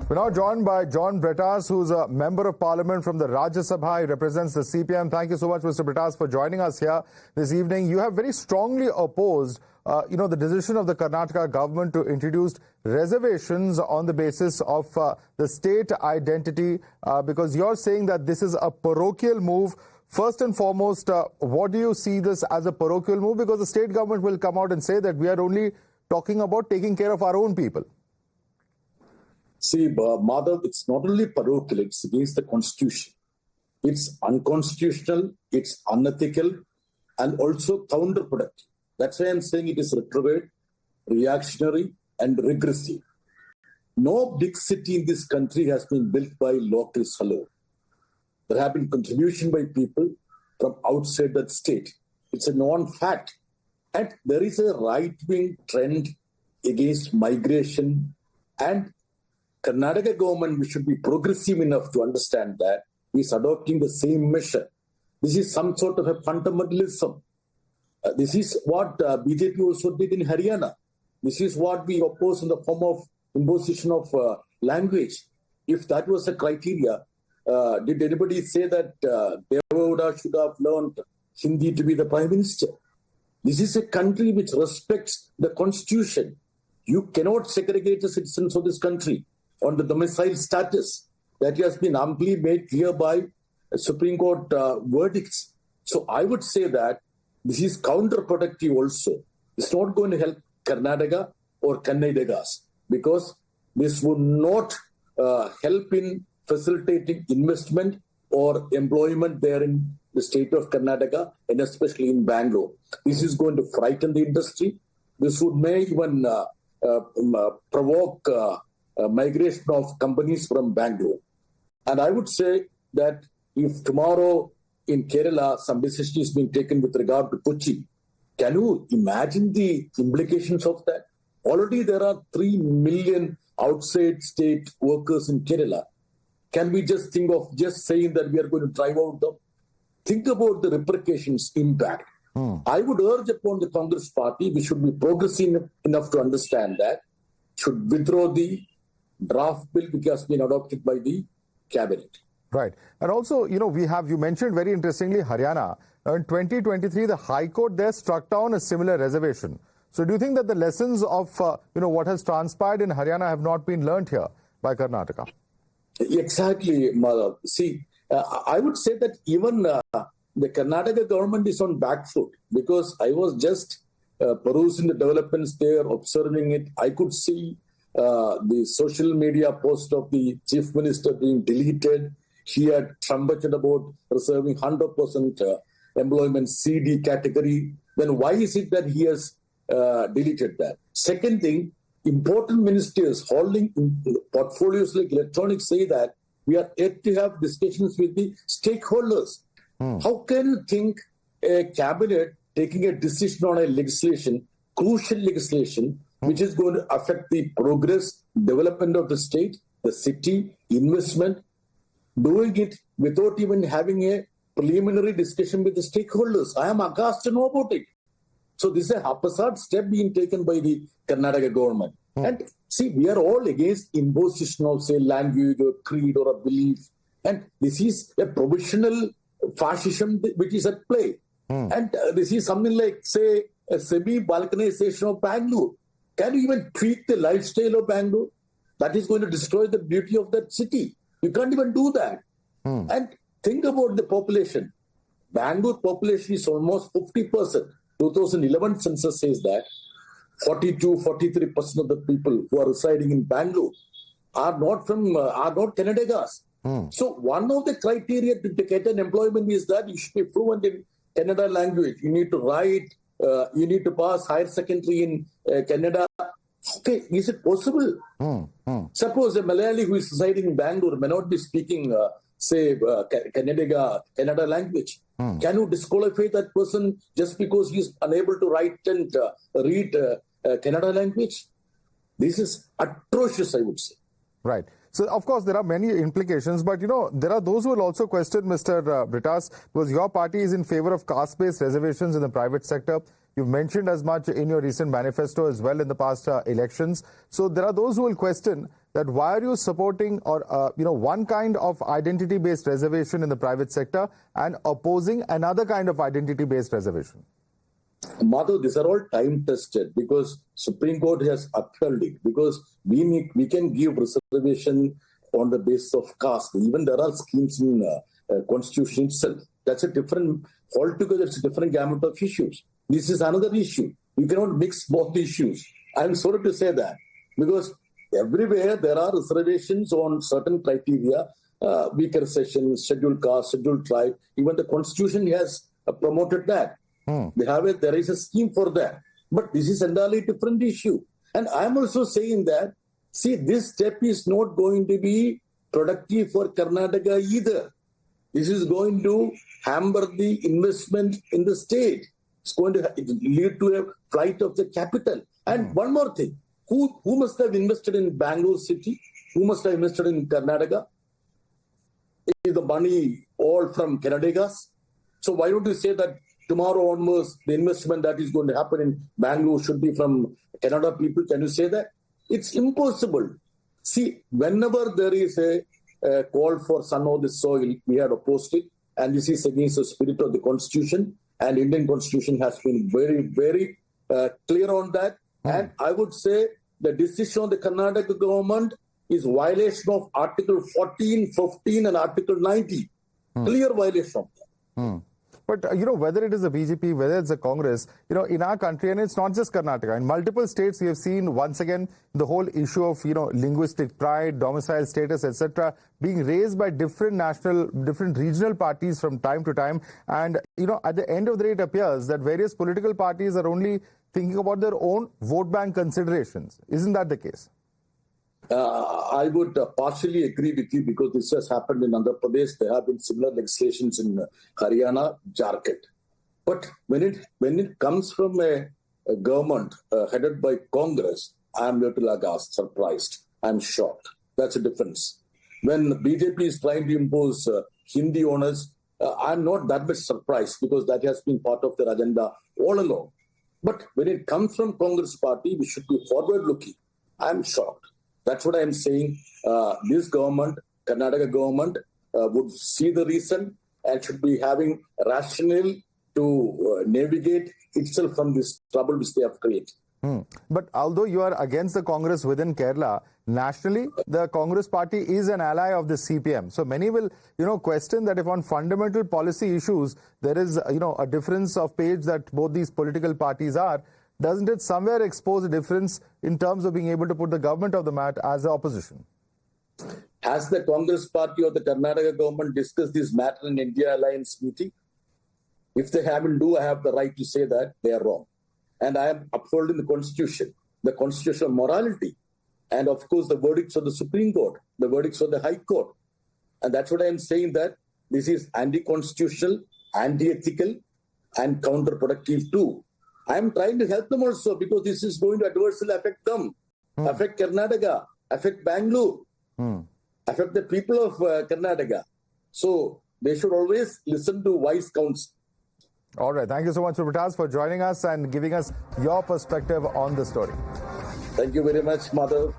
We're now joined by John Brittas, who's a member of parliament from the Rajya Sabha. He represents the CPM. Thank you so much, Mr. Brittas, for joining us here this evening. You have very strongly opposed, the decision of the Karnataka government to introduce reservations on the basis of the state identity, because you're saying that this is a parochial move. First and foremost, what do you see this as a parochial move? Because the state government will come out and say that we are only talking about taking care of our own people. See, Madhav, it's not only parochial, it's against the constitution. It's unconstitutional, it's unethical, and also counterproductive. That's why I'm saying it is retrograde, reactionary, and regressive. No big city in this country has been built by local fellow. There have been contribution by people from outside that state. It's a known fact. And there is a right-wing trend against migration, and Karnataka government, we should be progressive enough to understand that is adopting the same measure. This is some sort of a fundamentalism. This is what BJP also did in Haryana. This is what we oppose in the form of imposition of language. If that was the criteria, did anybody say that Devagowda should have learned Hindi to be the Prime Minister? This is a country which respects the constitution. You cannot segregate the citizens of this country on the domicile status. That has been amply made clear by Supreme Court verdicts. So I would say that this is counterproductive also. It's not going to help Karnataka or Kannadigas, because this would not help in facilitating investment or employment there in the state of Karnataka, and especially in Bangalore. This is going to frighten the industry. This would may even provoke migration of companies from Bangalore. And I would say that if tomorrow in Kerala some decision is being taken with regard to Kochi, can you imagine the implications of that? Already there are 3 million outside state workers in Kerala. Can we just think of just saying that we are going to drive out them? Think about the repercussions, impact. I would urge upon the Congress party, we should be progressive enough to understand that, should withdraw the draft bill which has been adopted by the cabinet. Right. And also, you mentioned very interestingly Haryana. Now in 2023, the High Court there struck down a similar reservation. So do you think that the lessons of, what has transpired in Haryana have not been learnt here by Karnataka? Exactly, Madhav. See, I would say that even the Karnataka government is on back foot, because I was just perusing the developments there, observing it. I could see the social media post of the chief minister being deleted. He had trumpeted about reserving 100% employment CD category. Then why is it that he has deleted that? Second thing, important ministers holding portfolios like electronics say that we are yet to have discussions with the stakeholders. How can you think a cabinet taking a decision on a legislation, crucial legislation, which is going to affect the progress, development of the state, the city, investment, doing it without even having a preliminary discussion with the stakeholders? I am aghast to know about it. So this is a haphazard step being taken by the Karnataka government. And see, we are all against imposition of, say, language or creed or a belief. And this is a provisional fascism which is at play. And this is something like, say, a semi-balkanization of Bangalore. Can you even tweak the lifestyle of Bangalore? That is going to destroy the beauty of that city. You can't even do that. And think about the population. Bangalore population is almost 50%. 2011 census says that 42-43% of the people who are residing in Bangalore are not Kannadigas. So one of the criteria to get an employment is that you should be fluent in Kannada language. You need to write. You need to pass higher secondary in Kannada. Okay, is it possible? Suppose a Malayali who is residing in Bangalore may not be speaking, Kannada language. Can you disqualify that person just because he is unable to write and read Kannada language? This is atrocious, I would say. Right. So, of course, there are many implications, but, there are those who will also question, Mr. Brittas, because your party is in favor of caste-based reservations in the private sector. You've mentioned as much in your recent manifesto as well in the past elections. So there are those who will question that why are you supporting or one kind of identity-based reservation in the private sector and opposing another kind of identity-based reservation? Madhav, these are all time tested because Supreme Court has upheld it, because we can give reservation on the basis of caste. Even there are schemes in Constitution itself. That's a different, altogether it's a different gamut of issues. This is another issue. You cannot mix both issues. I'm sorry to say that, because everywhere there are reservations on certain criteria, weaker sessions, scheduled caste, scheduled tribe. Even the Constitution has promoted that. There is a scheme for that. But this is entirely a different issue. And I'm also saying that, see, this step is not going to be productive for Karnataka either. This is going to hamper the investment in the state. It's going to lead to a flight of the capital. And one more thing, who must have invested in Bangalore city? Who must have invested in Karnataka? Is the money all from Kannadigas? So why don't you say that tomorrow onwards, the investment that is going to happen in Bangalore should be from Kannada people? Can you say that? It's impossible. See, whenever there is a call for son of the soil, we had opposed it. And this is against the spirit of the Constitution. And Indian Constitution has been very, very clear on that. And I would say the decision of the Karnataka government is violation of Article 14, 15 and Article 90. Clear violation of that. But, whether it is the BJP, whether it's the Congress, in our country, and it's not just Karnataka, in multiple states, we have seen once again the whole issue of, linguistic pride, domicile status, etc., being raised by different regional parties from time to time. And, at the end of the day, it appears that various political parties are only thinking about their own vote bank considerations. Isn't that the case? I would partially agree with you, because this has happened in Andhra Pradesh. There have been similar legislations in Haryana, Jharkhand. But when it comes from a government headed by Congress, I am little surprised. I'm shocked. That's a difference. When the BJP is trying to impose Hindi on us, I'm not that much surprised, because that has been part of their agenda all along. But when it comes from Congress party, we should be forward-looking. I'm shocked. That's what I'm saying. This government, Karnataka government, would see the reason and should be having rationale to navigate itself from this trouble which they have created. But although you are against the Congress within Kerala, nationally, the Congress party is an ally of the CPM. So many will, question that if on fundamental policy issues, there is, a difference of page that both these political parties are, doesn't it somewhere expose a difference in terms of being able to put the government of the mat as the opposition? Has the Congress party or the Karnataka government discussed this matter in India Alliance meeting? If they haven't, I have the right to say that they are wrong. And I am upholding the Constitution, the constitutional morality, and of course the verdicts of the Supreme Court, the verdicts of the High Court. And that's what I am saying, that this is anti-constitutional, anti-ethical, and counterproductive too. I am trying to help them also, because this is going to adversely affect them, affect Karnataka, affect Bangalore, affect the people of Karnataka. So they should always listen to wise counsel. All right. Thank you so much, Brittas, for joining us and giving us your perspective on the story. Thank you very much, Madhav.